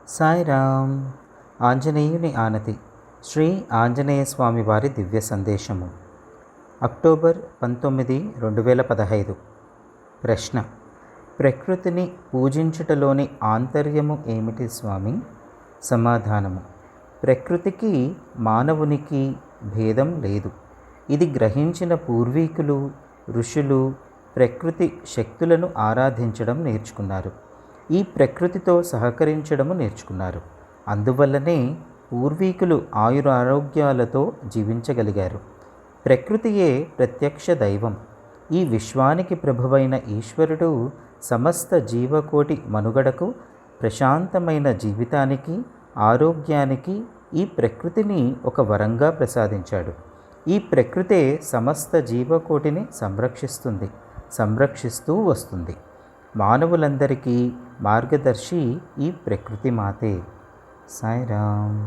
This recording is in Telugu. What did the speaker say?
సాయిరామ్. ఆంజనేయుని ఆనతి. శ్రీ ఆంజనేయ స్వామి వారి దివ్య సందేశము. అక్టోబర్ 19, 2015. ప్రశ్న: ప్రకృతిని పూజించుటలోని ఆంతర్యము ఏమిటి స్వామి? సమాధానము: ప్రకృతికి మానవునికి భేదం లేదు. ఇది గ్రహించిన పూర్వీకులు, ఋషులు ప్రకృతి శక్తులను ఆరాధించడం నేర్చుకున్నారు. ఈ ప్రకృతితో సహకరించడము నేర్చుకున్నారు. అందువల్లనే పూర్వీకులు ఆయురారోగ్యాలతో జీవించగలిగారు. ప్రకృతియే ప్రత్యక్ష దైవం. ఈ విశ్వానికి ప్రభువైన ఈశ్వరుడు సమస్త జీవకోటి మనుగడకు, ప్రశాంతమైన జీవితానికి, ఆరోగ్యానికి ఈ ప్రకృతిని ఒక వరంగా ప్రసాదించాడు. ఈ ప్రకృతే సమస్త జీవకోటిని సంరక్షిస్తూ వస్తుంది. మానవులందరికీ మార్గదర్శి ఈ ప్రకృతి మాతే. సాయిరామ్.